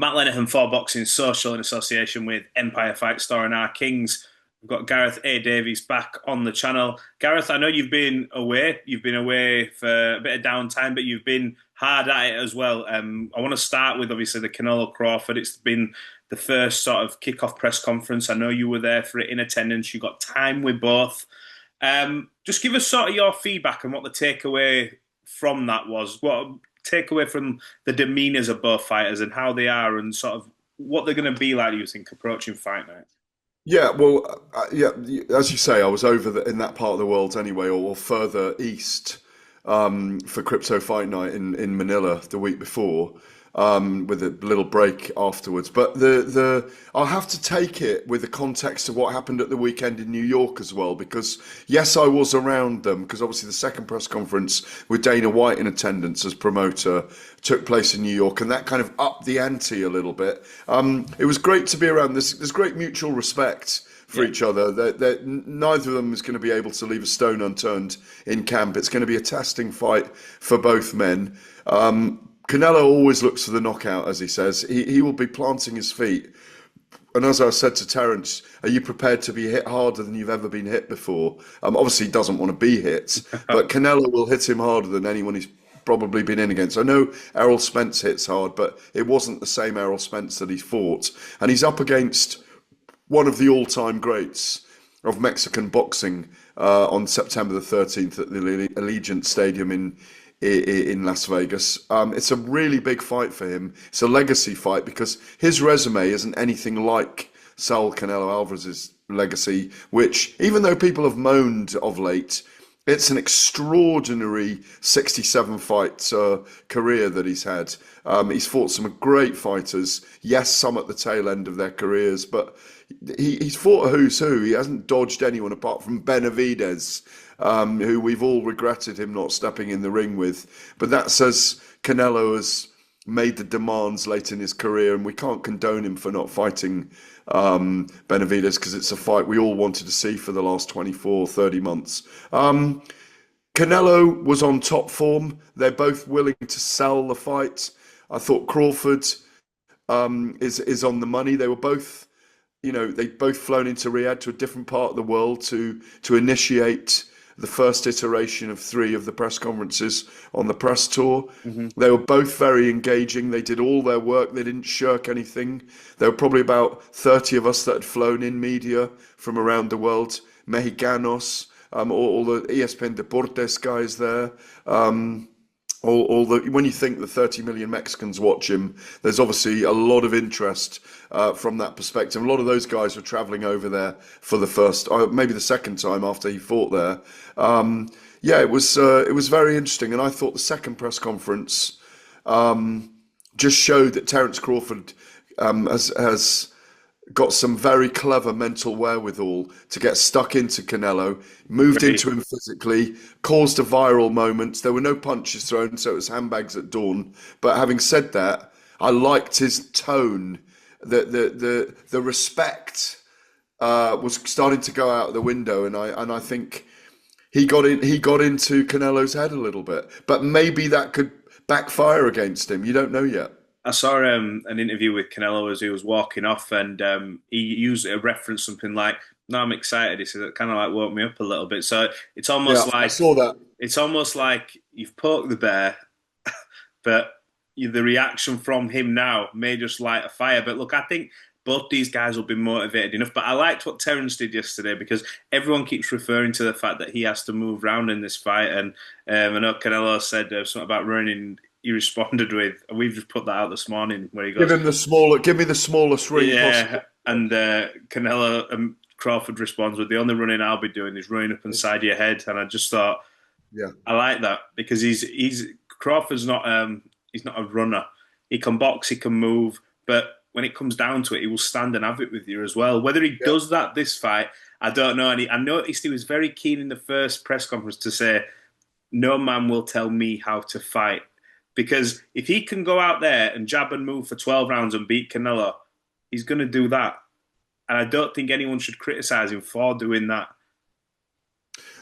Matt Lenihan for Boxing Social in association with Empire Fight Store and Our Kings. We've got Gareth A. Davies back on the channel. Gareth, I know you've been away. You've been away for a bit of downtime, but you've been hard at it as well. I want to start with, obviously, the Canelo-Crawford. It's been the first sort of kick-off press conference. I know you were there for it in attendance. You got time with both. Just give us sort of your feedback and what the takeaway from that was. What takeaway from the demeanours of both fighters and how they are and sort of what they're going to be like, you think, approaching fight night? Yeah, well, yeah, as you say, I was over in that part of the world anyway, or further east, for Crypto Fight Night in Manila the week before, with a little break afterwards. But I'll have to take it with the context of what happened at the weekend in New York as well, because yes, I was around them, because obviously the second press conference with Dana White in attendance as promoter took place in New York, and that kind of upped the ante a little bit. It was great to be around. There's great mutual respect for each other. Neither of them is going to be able to leave a stone unturned in camp. It's going to be a testing fight for both men. Canelo always looks for the knockout, as he says. He will be planting his feet. And as I said to Terence, are you prepared to be hit harder than you've ever been hit before? Obviously, he doesn't want to be hit, but Canelo will hit him harder than anyone he's probably been in against. I know Errol Spence hits hard, but it wasn't the same Errol Spence that he fought. And he's up against one of the all-time greats of Mexican boxing on September the 13th at the Allegiant Stadium in Las Vegas. It's a really big fight for him. It's a legacy fight because his resume isn't anything like Saul Canelo Alvarez's legacy, which, even though people have moaned of late, it's an extraordinary 67 fight career that he's had. He's fought some great fighters, yes, some at the tail end of their careers, but he's fought a who's who. He hasn't dodged anyone apart from Benavidez, who we've all regretted him not stepping in the ring with. But that says Canelo has made the demands late in his career, and we can't condone him for not fighting Benavidez, because it's a fight we all wanted to see for the last 24, 30 months. Canelo was on top form. They're both willing to sell the fight. I thought Crawford is on the money. They were both, they'd both flown into Riyadh, to a different part of the world, to initiate the first iteration of 3 of the press conferences on the press tour. They were both very engaging. They did all their work. They didn't shirk anything. There were probably about 30 of us that had flown in media from around the world, Mexicanos, all the ESPN Deportes guys there. When you think the 30 million Mexicans watch him, there's obviously a lot of interest from that perspective. A lot of those guys were traveling over there for the first, maybe the second time after he fought there. It was very interesting, and I thought the second press conference just showed that Terence Crawford has got some very clever mental wherewithal to get stuck into Canelo, moved into him physically, caused a viral moment. There were no punches thrown, so it was handbags at dawn. But having said that, I liked his tone. The respect was starting to go out the window, and I think he got into Canelo's head a little bit. But maybe that could backfire against him. You don't know yet. I saw an interview with Canelo as he was walking off, and he used a reference something like, "No, I'm excited." He said it kind of like woke me up a little bit. So it's almost I saw that. It's almost like you've poked the bear, but the reaction from him now may just light a fire. But look, I think both these guys will be motivated enough. But I liked what Terence did yesterday, because everyone keeps referring to the fact that he has to move around in this fight. And I know Canelo said something about running. He responded with, we've just put that out this morning, where he goes, give me the smallest ring possible. And Canelo Crawford responds with, the only running I'll be doing is running up inside your head. And I just thought, I like that, because Crawford's not he's not a runner. He can box, he can move, but when it comes down to it, he will stand and have it with you as well. Whether he does that this fight, I don't know. And I noticed he was very keen in the first press conference to say, no man will tell me how to fight. Because if he can go out there and jab and move for 12 rounds and beat Canelo, he's going to do that. And I don't think anyone should criticise him for doing that.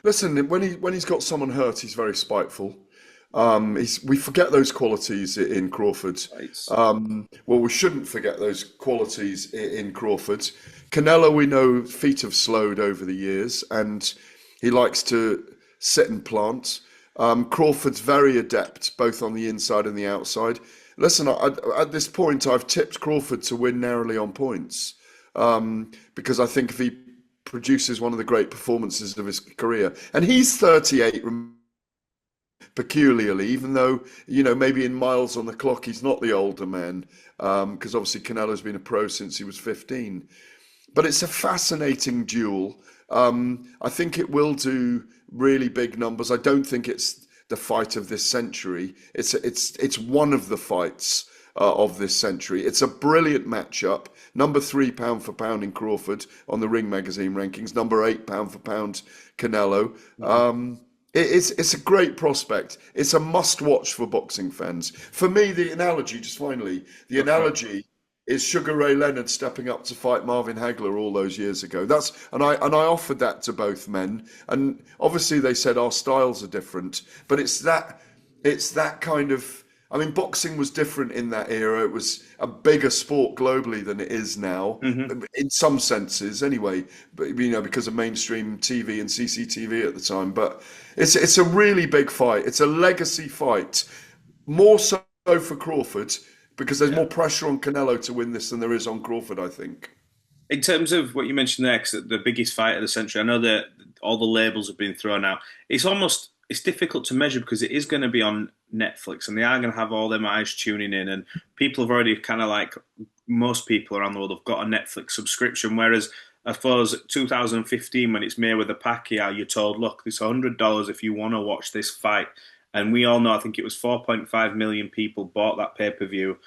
Listen, when he's got someone hurt, he's very spiteful. We forget those qualities in Crawford. Fights. Well, we shouldn't forget those qualities in Crawford. Canelo, we know, feet have slowed over the years, and he likes to sit and plant. Crawford's very adept, both on the inside and the outside. Listen, at this point, I've tipped Crawford to win narrowly on points, because I think if he produces one of the great performances of his career, and he's 38, peculiarly, even though, maybe in miles on the clock, he's not the older man, because obviously Canelo's been a pro since he was 15. But it's a fascinating duel. I think it will do really big numbers. I don't think it's the fight of this century. It's one of the fights of this century. It's a brilliant matchup. Number 3 pound for pound in Crawford on the Ring Magazine rankings. Number 8 pound for pound Canelo. It's a great prospect. It's a must-watch for boxing fans. For me, the analogy, just finally, the analogy is Sugar Ray Leonard stepping up to fight Marvin Hagler all those years ago. I offered that to both men, and obviously they said our styles are different, but it's that kind of. I mean, boxing was different in that era. It was a bigger sport globally than it is now, in some senses, anyway. But because of mainstream TV and CCTV at the time. But it's a really big fight. It's a legacy fight, more so for Crawford, because there's more pressure on Canelo to win this than there is on Crawford, I think. In terms of what you mentioned there, 'cause the biggest fight of the century, I know that all the labels have been thrown out. It's difficult to measure because it is going to be on Netflix, and they are going to have all them eyes tuning in, and people have already kind of like most people around the world have got a Netflix subscription. Whereas I suppose 2015, when it's Mayweather Pacquiao, you're told, look, it's $100 if you want to watch this fight, and we all know, I think it was 4.5 million people bought that pay-per-view,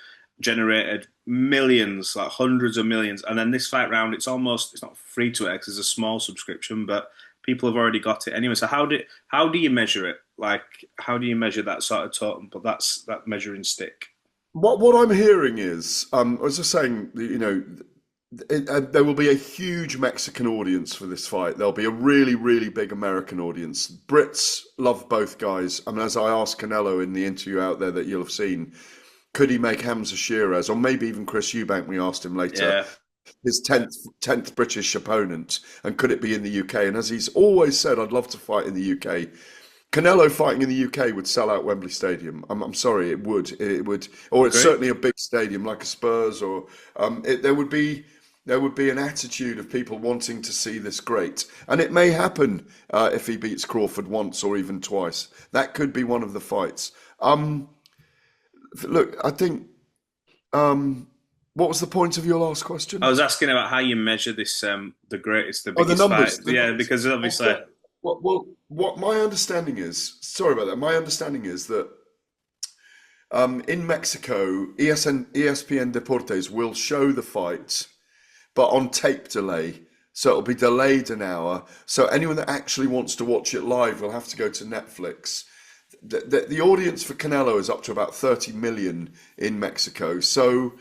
generated millions, like hundreds of millions, and then this fight round, it's not free to air 'cause it's a small subscription, but people have already got it anyway. So how do you measure it? Like, how do you measure that sort of totem? But that's that measuring stick. What I'm hearing is, I was just saying, there will be a huge Mexican audience for this fight. There'll be a really, really big American audience. Brits love both guys. I mean, as I asked Canelo in the interview out there that you'll have seen, could he make Hamza Sheeraz, or maybe even Chris Eubank, we asked him later, Yeah, his 10th British opponent, and could it be in the UK? And as he's always said, I'd love to fight in the UK. Canelo fighting in the UK would sell out Wembley Stadium. I'm sorry, it would. It would, or it's agree. certainly a big stadium like a Spurs, or there would be an attitude of people wanting to see this great, and it may happen if he beats Crawford once or even twice. That could be one of the fights. Look, I think. What was the point of your last I question? was asking about how you measure this, the Oh, the biggest fight. numbers. The Yeah, numbers. because obviously, What my understanding is, sorry about that. My understanding is that in Mexico, ESPN Deportes will show the fight, but on tape delay. So it'll be delayed an hour. So anyone that actually wants to watch it live will have to go to Netflix. The audience for Canelo is up to about 30 million in Mexico. So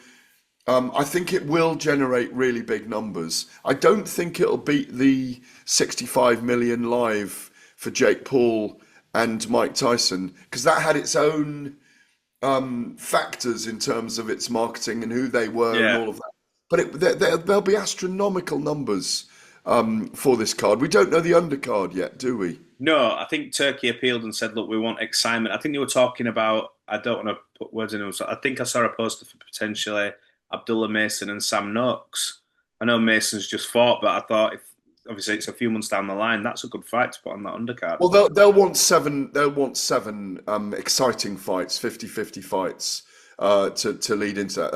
I think it will generate really big numbers. I don't think it'll beat the 65 million live for Jake Paul and Mike Tyson, because that had its own factors in terms of its marketing and who they were and yeah. all of that. But there'll be astronomical numbers for this card. We don't know the undercard yet, do we? No, I think Turkey appealed and said, look, we want excitement. I think they were talking about, I don't want to put words in it. I think I saw a poster for potentially Abdullah Mason and Sam Noakes. I know Mason's just fought, but I thought if obviously it's a few months down the line, that's a good fight to put on that undercard. Well, they'll want seven. They'll want seven exciting fights, 50-50 fights to lead into that.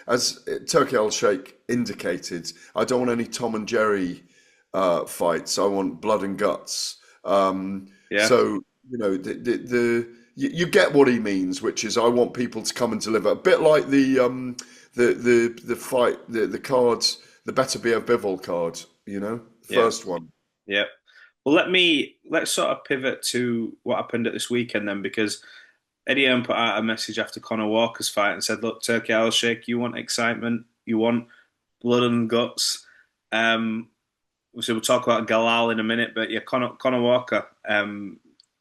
As Turkey Al Sheikh indicated, I don't want any Tom and Jerry fights. I want blood and guts. Yeah, So you get what he means, which is I want people to come and deliver. A bit like the fight, the cards, the Better Be a Bivol card. yeah, First one. yeah. Well, let's sort of pivot to what happened at this weekend then, because Eddie Hearn put out a message after Conor Walker's fight and said, "Look, Turkey Al Sheikh, you want excitement, you want blood and guts." So we'll talk about Galal in a minute, but yeah, Conor Walker.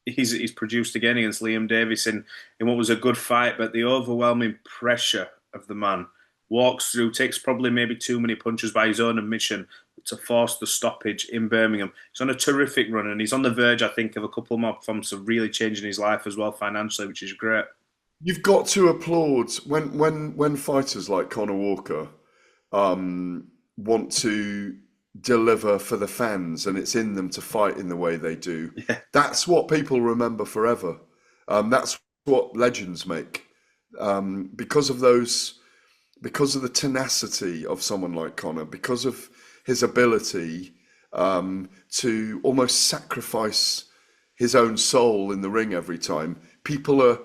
he's produced again against Liam Davies in what was a good fight, but the overwhelming pressure of the man walks through, takes probably maybe too many punches by his own admission to force the stoppage in Birmingham. He's on a terrific run, and he's on the verge, I think, of a couple more performances of really changing his life as well financially, which is great. You've got to applaud when fighters like Conor Walker want to deliver for the fans, and it's in them to fight in the way they do. Yeah, That's what people remember forever. That's what legends make. Because of those, because of the tenacity of someone like Conor, because of his ability to almost sacrifice his own soul in the ring every time, people are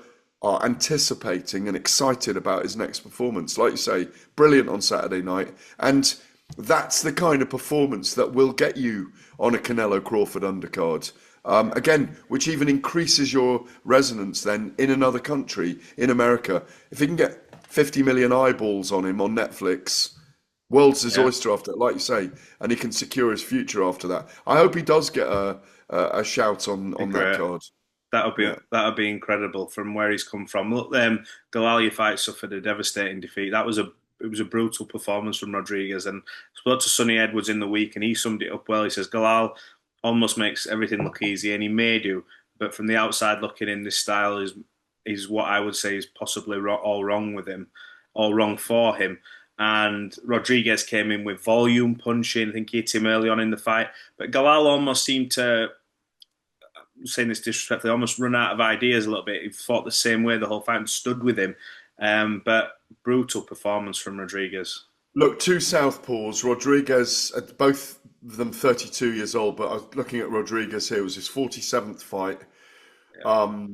anticipating and excited about his next performance. Like you say, brilliant on Saturday night. And that's the kind of performance that will get you on a Canelo-Crawford undercard. Again, which even increases your resonance then in another country, in America. If you can get 50 million eyeballs on him on Netflix, world's his yeah, oyster after, like you say, and he can secure his future after that. I hope he does get a shout on that great. card. Yeah. That would be incredible from where he's come from. Look, Galal Yafai suffered a devastating defeat. It was a brutal performance from Rodriguez. And I spoke to Sonny Edwards in the week, and he summed it up well. He says Galal almost makes everything look easy, and he may do, but from the outside looking in, this style is what I would say is possibly all wrong with him, all wrong for him. And Rodriguez came in with volume punching. I think he hit him early on in the fight, but Galal almost seemed to, saying this disrespectfully, almost run out of ideas a little bit. He fought the same way the whole fight and stood with him. But brutal performance from Rodriguez. Look, two southpaws. Rodriguez, both of them 32 years old, but I was looking at Rodriguez here. It was his 47th fight. Yeah.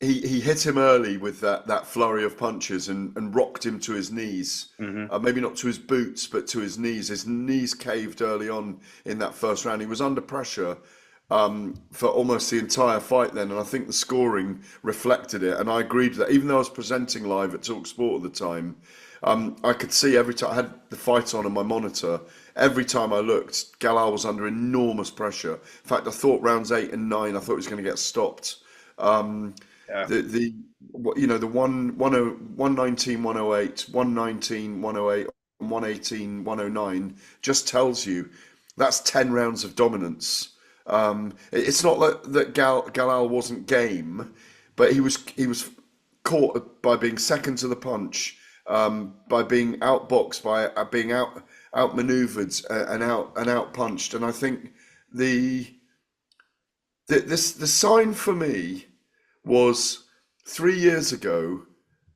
He hit him early with that flurry of punches and rocked him to his knees. Hmm. Maybe not to his boots, but to his knees. His knees caved early on in that first round. He was under pressure for almost the entire fight then, and I think the scoring reflected it. And I agreed with that. Even though I was presenting live at TalkSport at the time, I could see every time I had the fight on my monitor. Every time I looked, Galal was under enormous pressure. In fact, I thought rounds 8 and 9, I thought he was going to get stopped. Yeah. The you know the 119 108 119 108 and 118 109 just tells you that's 10 rounds of dominance. It's not that Galal wasn't game, but he was caught by being second to the punch, by being outboxed, by being outmaneuvered and out punched. And I think the sign for me was 3 years ago.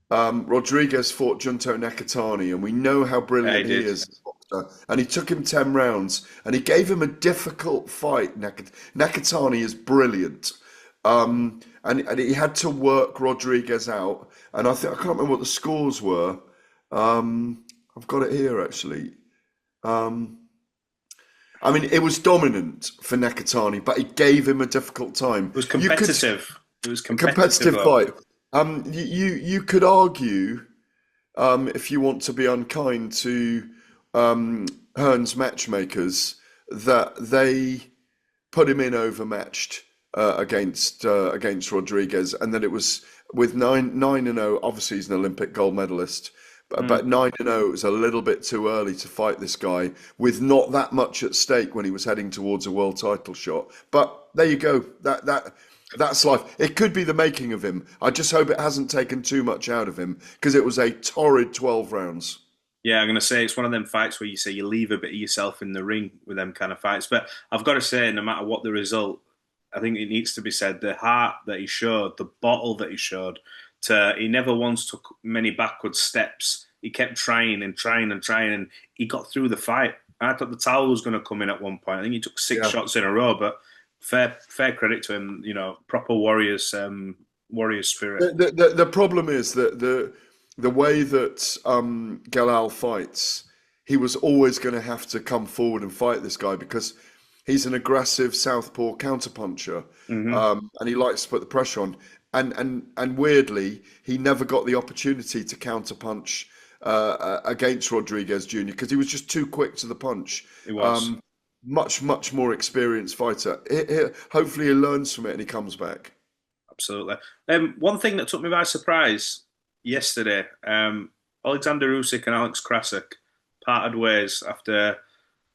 Rodriguez fought Junto Nakatani, and we know how brilliant he is as a boxer. And he took him 10 rounds, and he gave him a difficult fight. Nakatani is brilliant, and he had to work Rodriguez out. And I can't remember what the scores were. I've got it here actually. I mean, it was dominant for Nakatani, but he gave him a difficult time. It was competitive. It was competitive Competitive fight. You could argue, if you want to be unkind to Hearn's matchmakers, that they put him in overmatched against Rodriguez, and that it was with 9-0. Obviously, he's an Olympic gold medalist, but 9-0 it was a little bit too early to fight this guy with not that much at stake when he was heading towards a world title shot. But there you go. That's life. It could be the making of him. I just hope it hasn't taken too much out of him, because it was a torrid 12 rounds. Yeah, I'm going to say it's one of them fights where you say you leave a bit of yourself in the ring with them kind of fights. But I've got to say, no matter what the result, I think it needs to be said, the heart that he showed, the bottle that he showed, he never once took many backward steps. He kept trying and trying and trying, and he got through the fight. I thought the towel was going to come in at one point. I think he took six shots in a row, but fair credit to him. Proper warrior spirit. The problem is that the way that Galal fights, he was always going to have to come forward and fight this guy, because he's an aggressive southpaw counterpuncher, and he likes to put the pressure on. And weirdly, he never got the opportunity to counterpunch against Rodriguez Jr. because he was just too quick to the punch. He was. Much more experienced fighter. Hopefully he learns from it and he comes back. Absolutely. One thing that took me by surprise yesterday, Alexander Usyk and Alex Krassyuk parted ways after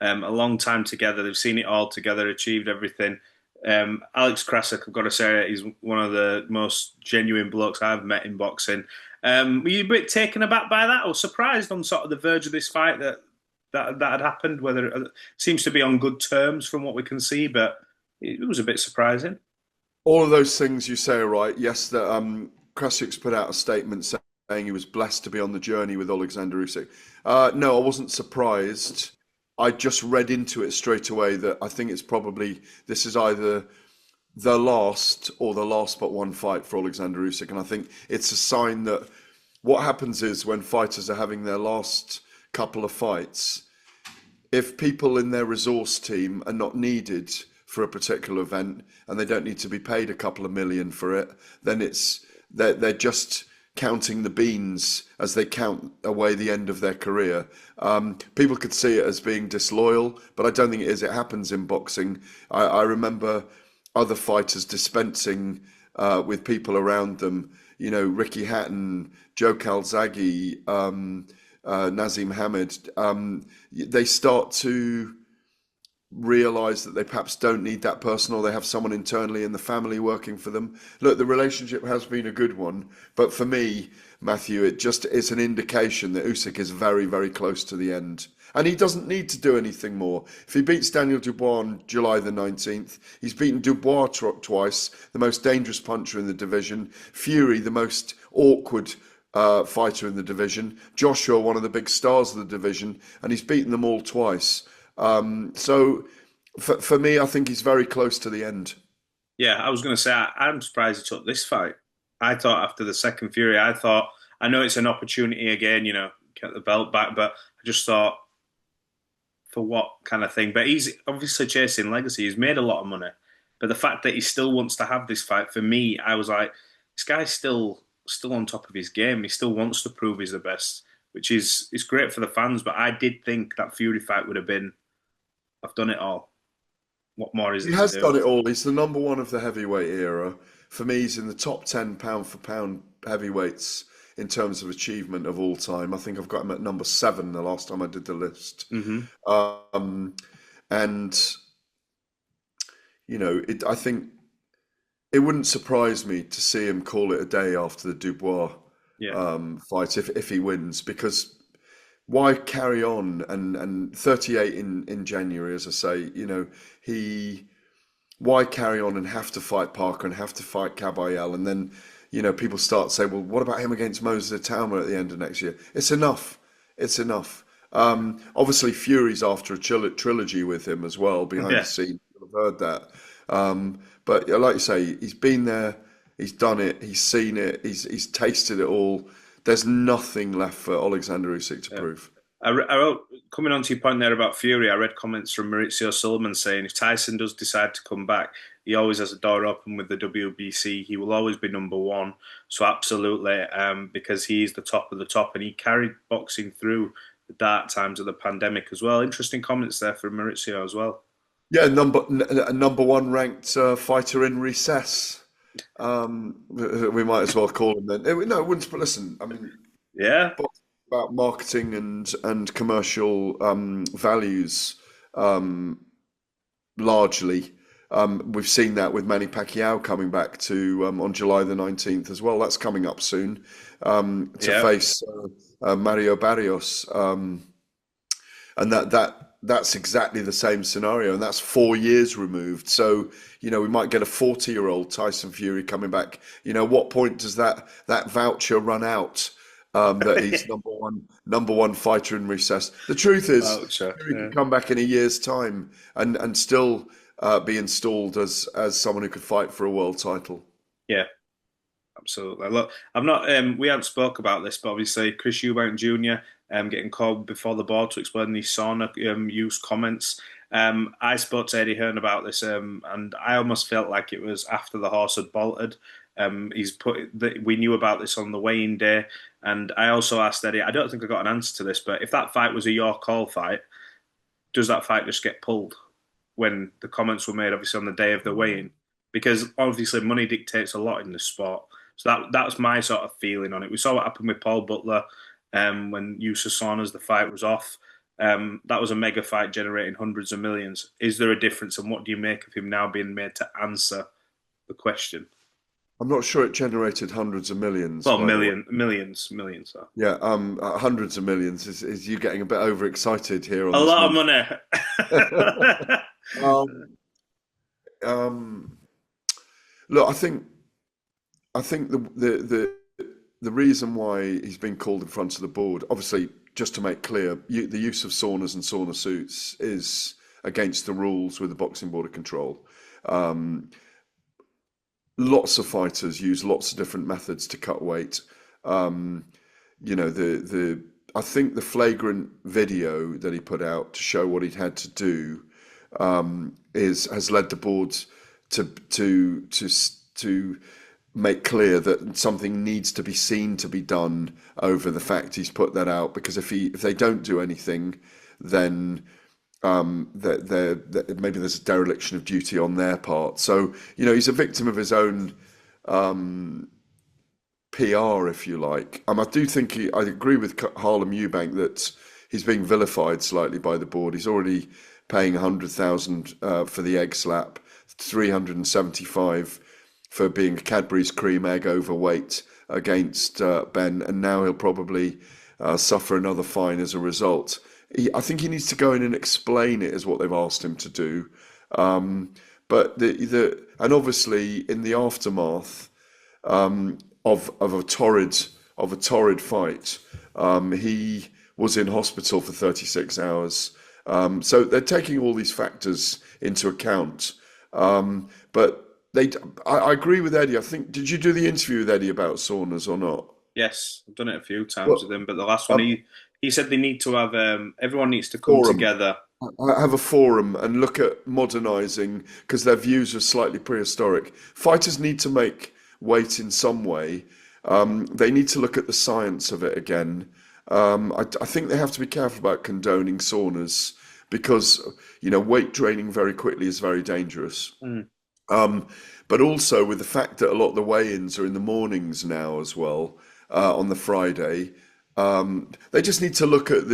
a long time together. They've seen it all together, achieved everything. Alex Krassyuk, I've got to say, he's one of the most genuine blokes I've met in boxing. Were you a bit taken aback by that, or surprised on sort of the verge of this fight that had happened? Whether it seems to be on good terms from what we can see, but it was a bit surprising. All of those things you say are right. Yes, that Krasyuk's put out a statement saying he was blessed to be on the journey with Oleksandr Usyk. No, I wasn't surprised. I just read into it straight away that I think it's probably this is either the last or the last but one fight for Oleksandr Usyk, and I think it's a sign that what happens is when fighters are having their last couple of fights, if people in their resource team are not needed for a particular event and they don't need to be paid a couple of million for it, then they're just counting the beans as they count away the end of their career. People could see it as being disloyal, but I don't think it is. It happens in boxing. I remember other fighters dispensing with people around them. You know, Ricky Hatton, Joe Calzaghe, Nazim Hamed. They start to realize that they perhaps don't need that person, or they have someone internally in the family working for them. Look, the relationship has been a good one, but for me, Matthew, it just is an indication that Usyk is very, very close to the end. And he doesn't need to do anything more. If he beats Daniel Dubois on July the 19th, he's beaten Dubois twice, the most dangerous puncher in the division, Fury, the most awkward fighter in the division, Joshua, one of the big stars of the division, and he's beaten them all twice. So for me, I think he's very close to the end. Yeah, I was going to say I'm surprised he took this fight. I thought after the second Fury, I know it's an opportunity again, get the belt back, but I just thought for what kind of thing? But he's obviously chasing legacy. He's made a lot of money, but the fact that he still wants to have this fight, for me, I was like, this guy's still on top of his game. He still wants to prove he's the best, which is great for the fans. But I did think that Fury fight would have been, I've done it all. What more is He it to has do? done it all. He's the number one of the heavyweight era. For me, he's in the top 10 pound for pound heavyweights in terms of achievement of all time. I think I've got him at number 7 the last time I did the list. Hmm. Um, and, I think it wouldn't surprise me to see him call it a day after the Dubois Yeah, fight if he wins, because why carry on and 38 in January, as I say, he why carry on and have to fight Parker and have to fight Cabayel, and then people start to say, well, what about him against Moses Itauma at the end of next year? It's enough. It's enough. Obviously, Fury's after a trilogy with him as well behind the yeah, scenes. I've heard that. But like you say, he's been there, he's done it, he's seen it, he's tasted it all. There's nothing left for Alexander Usyk to yeah. prove. I wrote, coming on to your point there about Fury, I read comments from Mauricio Sulaiman saying if Tyson does decide to come back, he always has a door open with the WBC. He will always be number one. So absolutely, because he's the top of the top, and he carried boxing through the dark times of the pandemic as well. Interesting comments there from Mauricio as well. Yeah, number one ranked fighter in recess. We might as well call him then. No, it wouldn't. But listen, I mean, Yeah, about marketing and commercial values, largely. We've seen that with Manny Pacquiao coming back to on July the 19th as well. That's coming up soon to yeah, face Mario Barrios, and that's exactly the same scenario, and that's 4 years removed. So we might get a 40-year-old Tyson Fury coming back. What point does that voucher run out? That he's number one fighter in recess. The truth is, voucher. Fury Yeah. could come back in a year's time and still be installed as someone who could fight for a world title. Yeah, absolutely. Look, I've not. We hadn't spoke about this, but obviously Chris Eubank Jr. Getting called before the board to explain these sauna use comments. I spoke to Eddie Hearn about this, and I almost felt like it was after the horse had bolted. We knew about this on the weigh-in day, and I also asked Eddie. I don't think I got an answer to this, but if that fight was a your call fight, does that fight just get pulled when the comments were made, obviously on the day of the weigh-in? because obviously money dictates a lot in this sport. So that's my sort of feeling on it. We saw what happened with Paul Butler when Usyk-Sauna's the fight was off. That was a mega fight generating hundreds of millions. Is there a difference, and what do you make of him now being made to answer the question? I'm not sure it generated hundreds of millions, Well, by the way. millions. So. Yeah, hundreds of millions is you getting a bit overexcited here on A this lot of number. money. Um, um, Look, I think the reason why he's been called in front of the board, obviously, just to make clear, the use of saunas and sauna suits is against the rules with the Boxing Board of Control. Um, Lots of fighters use lots of different methods to cut weight. Um, the I think the flagrant video that he put out to show what he'd had to do is has led the board to make clear that something needs to be seen to be done over the fact he's put that out, because if they don't do anything, then maybe there's a dereliction of duty on their part. So he's a victim of his own PR, if you like. I do think I agree with Harlem Eubank that he's being vilified slightly by the board. He's already paying 100,000 for the egg slap, 375 for being a Cadbury's cream egg overweight against Ben, and now he'll probably suffer another fine as a result. I think he needs to go in and explain it, is what they've asked him to do. But and obviously in the aftermath of a torrid fight, he was in hospital for 36 hours. So they're taking all these factors into account. But I agree with Eddie. I think, did you do the interview with Eddie about saunas or not? Yes, I've done it a few times with Well, him, but the last one um, he said they need to have everyone needs to come forum. together. Have a forum and look at modernising, because their views are slightly prehistoric. Fighters need to make weight in some way. They need to look at the science of it again. I think they have to be careful about condoning saunas, because weight draining very quickly is very dangerous. Mm. But also with the fact that a lot of the weigh-ins are in the mornings now as well, on the Friday, they just need to look at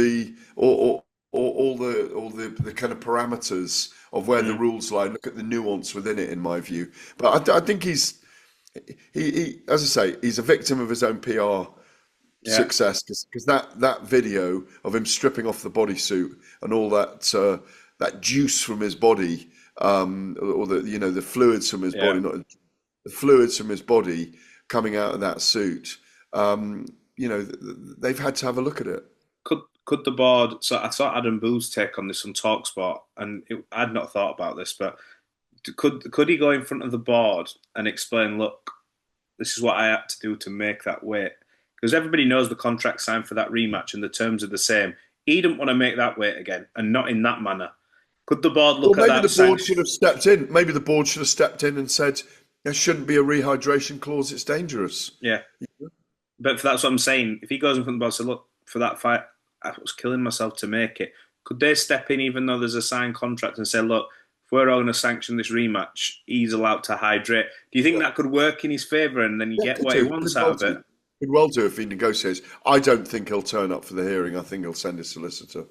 all the kind of parameters of where the Mm. rules lie. Look at the nuance within it, in my view. But I think he, as I say, he's a victim of his own PR Yeah, success, because that video of him stripping off the bodysuit and all that juice from his body, or the fluids from his yeah. body, not the fluids from his body coming out of that suit. They've had to have a look at it. Could the board? So I saw Adam Boo's take on this on Talksport, and I'd not thought about this, but could he go in front of the board and explain, look, this is what I had to do to make that weight? Because everybody knows the contract signed for that rematch and the terms are the same. He didn't want to make that weight again, and not in that manner. Could the board Well, look at maybe that the board sanction? should have stepped in. Maybe the board should have stepped in and said there shouldn't be a rehydration clause. It's dangerous. Yeah, but that's what I'm saying. If he goes in front of the board and says, look, for that fight, I was killing myself to make it. Could they step in, even though there's a signed contract, and say, look, if we're all going to sanction this rematch, he's allowed to hydrate? Do you think Yeah, that could work in his favour, and then you yeah, get could what he do. wants Could out well of it? do. Could well do if he negotiates. I don't think he'll turn up for the hearing. I think he'll send his solicitor.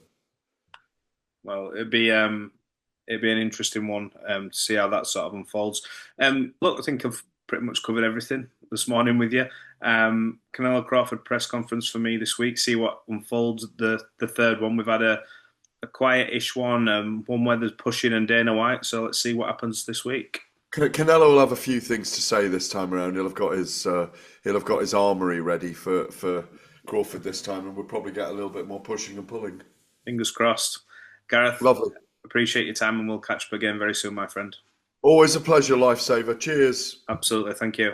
Well, it'd be an interesting one to see how that sort of unfolds. Look, I think I've pretty much covered everything this morning with you. Canelo-Crawford press conference for me this week. See what unfolds. The third one, we've had a quiet-ish one, one where there's pushing and Dana White. So let's see what happens this week. Canelo will have a few things to say this time around. He'll have got his armory ready for Crawford this time, and we'll probably get a little bit more pushing and pulling. Fingers crossed. Gareth, Lovely. appreciate your time, and we'll catch up again very soon, my friend. Always a pleasure, lifesaver. Cheers. Absolutely. Thank you.